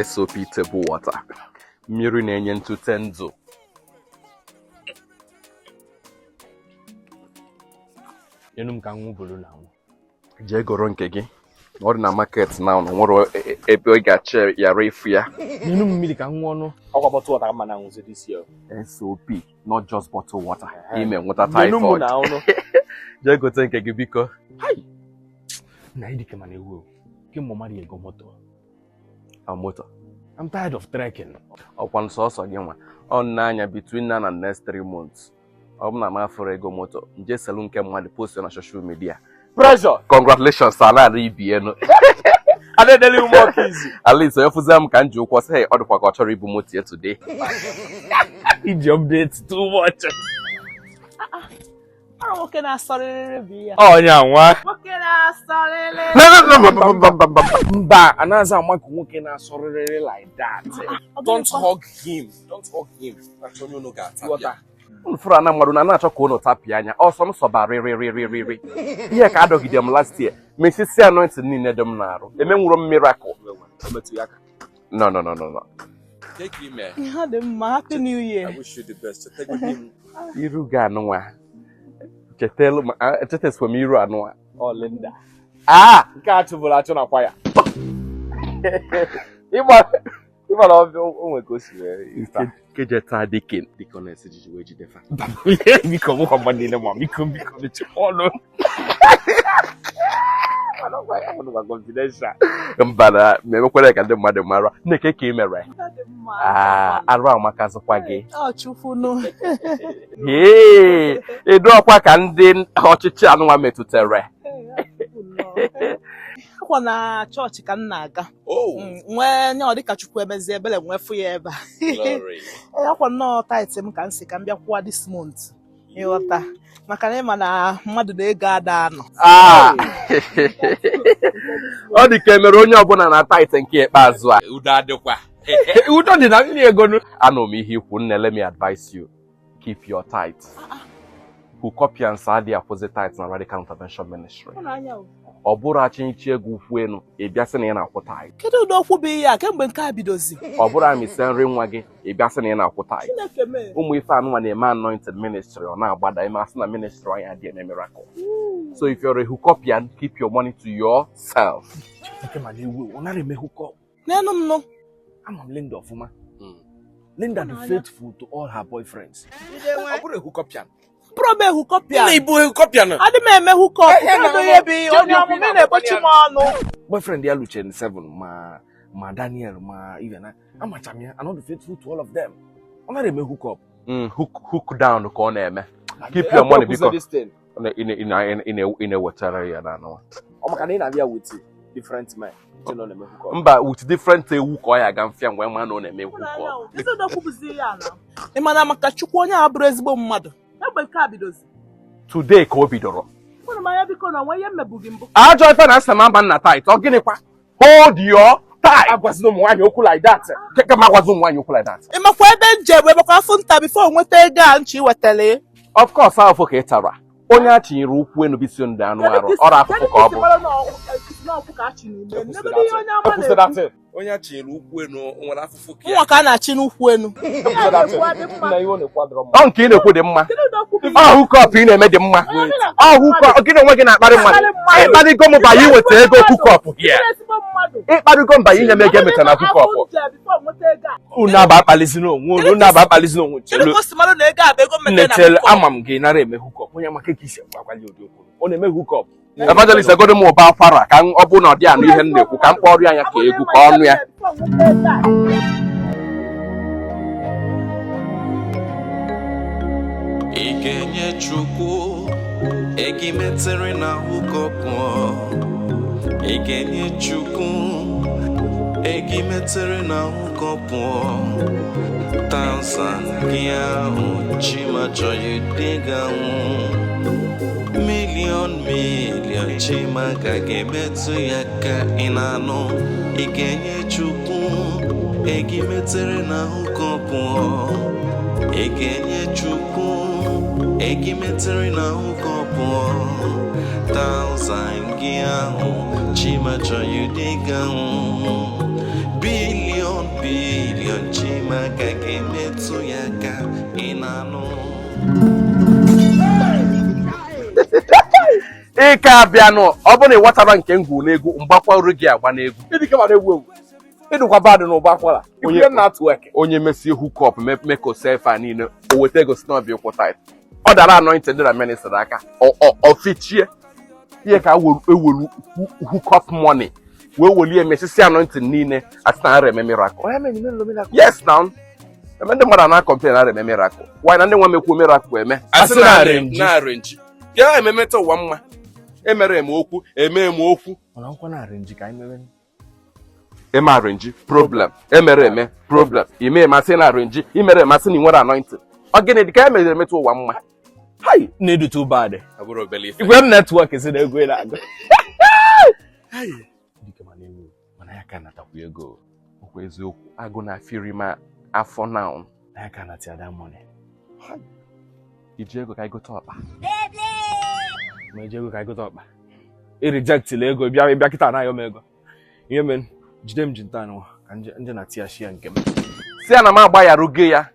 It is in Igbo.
SOP table water. Mmiri na-enye ntute ndụ. Yenum ka nwu bulu na nwu. Jee goro nke gị. Ọ dị na market now na nwere ebe ọ ga-ache yara ifu ya. Yenum mmiri ka nwu ọnụ. Ọkwa bottle water ma na nwuzi this year. SOP, not just bottled water. Ime nweta Yenum typhoid. na ọnụ. Jee gote nke gị biko. Hai. Na idi kema na ewu. Ke mo mari ego moto. A motor. I'm tired of trekking. Ọkwa nsọsọ gị nwa. Ọ na-anya between now and next 3 months. Ọ bụ na m afọrọ ego moto. Nje selu nke mmadụ post na social media. Pressure. Congratulations, Salah Ribieno. I don't tell you more easy. At least if you say can joke was hey, other for culture ibu moto today. Did you update too much? Nwoke na-asọrịrị bi ya. Oh, nya nwa. Nwoke na-asọrịrị. Mba, anaza amaka nwoke na-asọrịrị like that. Don't hug him. Don't hug him. Actually, no ga tap. Unfura na mmadụ na na-achọ ka unu tapị anya. Ọsọ m sọba rịrịrịrịrị. Ihe ka adọgide m last year. Mesisi anointing niile dị m na-arụ. Emenwuro m miracle. No. Take him, man. Ihe dị mma. Happy New Year. I wish you the best. Take him. Iru ga anụnwa. Chetes m iru anụnwa. Oh, Linda. Ah! Nke a chụbụrụ achụ na kwaya. Ịgba na onwe ka o si wee. Kejeta dịka na-esi jiji wee jidefa. Biko mụ kwa niile ma biko ọnụ. Confidential. Mbana memekwere ka ndị mmadụ mara nneke ka ị mere. Arụ amakazịkwa gị. Ọ chufunu. Edu ọkwa ka ndị ọchịchị anụnwa metụtara. Akwa na chọọchị ka m na-aga. Nwee nye ọ dịka Chukwu emezi ebele nwefu ya ebe a. Akwa nnọọ tithe m ka m si ka m bịa kwụọ this month. Ịghọta. Maka na ịma na mmadụ na-ego ada anọ. Ọ dị ka emere onye ọbụla na tithe nke ikpeazụ a. Udo adịkwa. Udo dị na mmiri ego nụ. Anọ m ihe ikwu nne, let me advise you. Keep your tithe. Whokopians are the opposite tithes na Radical Intervention Ministry. Ọ bụrụ achịnchi ego ukwu enu, ị bịa sị na ị na-akwụ tithe. Kedu ụdị okwu bụ ihe a kemgbe nke a bidozi? Ọ bụrụ amịsị nri nwa gị, ị bịa sị na ị na-akwụ tithe. Ụmụ ife anụnwa na-eme anointed ministry ọ na-agbada ime asị na ministry anyị adịghị eme miracle. So if you're a hookopian, keep your money to yourself. N'enu m nụ. Ama m Linda ọfụma. Linda dị faithful to all her boyfriends. Ọ bụrụ hookopian. Probe hookopian. Ị bụ hookopian. Adị m eme hookop. Kedu ihe bụ onye ọmụmụ na-egbochi m ọnụ? Boyfriend ya Lucien 7 ma Daniel ma Ivana. Amacha m ya, I'm not faithful to all of them. Ọ nara eme hookop. Hook down ka ọ na-eme. Keep your money because in a wetara ya na anụnwa. Ọ maka na ị na-abịa with different men. Mba, with different ewu ka ọ ya ga mfịa mgbe ma na ọ na-eme hookop. Ị ma na maka Chukwu onye a bụrụ ezigbo mmadụ. Egbe nke a bidozi. Today ka o bidoro. Ajọ ife na asị m aba nna tithe, ọ gịnịkwa? Hold your tithe. Agwazina ụmụ nwaanyị okwu like that. Kama agwazi ụmụ nwaanyị okwu like that. Ị makwa ebe nje bụ ebekwa afọ nta bifo nweta ego a nchi wetele. Of course, afọ ka ị tara. Onye a chinyere ukwu enu bisi ndụ anụ arụ, ọrụ afụfụ ka ọ bụ. Onye a chinyere ukwu enu nwere afụfụ ka nwa ka a na-achị n'ukwu enu. Ọ nke ị na-ekwu dị mma. Ọ hookop ị na-eme dị mma. Ọ hookop gị na onwe gị na-akparị mmadụ. Ịkparịgo m ba ya iweta ego hookop here. Ịkparịgo m ba ya inye m ego emeta na hookop. Unu aba akpalizina onwe unu, unu aba akpalizina onwe chelu. Nnetel ama m gị nara eme hookop. Onye maka ka isi agwagwali ụdị okwu. Ọ na-eme hookop. Evangelist egodo m ụba akwara ka ọ bụ na ọ dị anụ ihe m na-ekwu ka m kpọrọ anya ka egwu ka ọnụ ya. Ikenye Chukwu egimetere na hookop. Ikenye Chukwu egimetere na hookop. Tanzania chima joye diga. Million chima gagemetu yaka inano. Ikenye Chukwu egimetere na hookop. Ikenye Chukwu egimetere na hookop. Tanzania chima joye diga. Billion Ika biano, obone watara nke ngwu n'egwu mgbakwa uru gị agba n'egwu. Idike ma na-egwu. Idukwa bad no bakwala. Onye network. Onye mesi hook up make yourself anine o wete go snub you for tight. Ọ dara anointed na minister aka. O fichie. Ihe ka ewolu hook up money. We will hear Mrs. anointing nine at na reme miracle. Yes now. Ndị mmadụ na complain na reme miracle. Why na ndị nwa mekwu miracle eme? Na arrange. Ya ememeta ụwa mma. Emere eme okwu, eme okwu. Ona nkwa na arrange ka imeme. Eme arrange problem. Emere eme problem. Ime masị na arrange, imere masị ni nwere anointing. Ọ gịnị dị ka emere emeta ụwa mma? Hai, need too bad. Aburo belief. Igwe network is na egwe na aga. Hai. Dike ma na-ewu. Mana ya ka natakwu ego. Okwu eziokwu. Agụ na afiri ma afọ now. Ya ka na tia that money. Hai. Iji ego ka igote ọkpa. Ma iji ego ka igote ọkpa. I reject le ego bịa kita na yo ego. Ihe men jide m jinta no ka nje na tia share nke m. Si ana m agba ya ruge ya.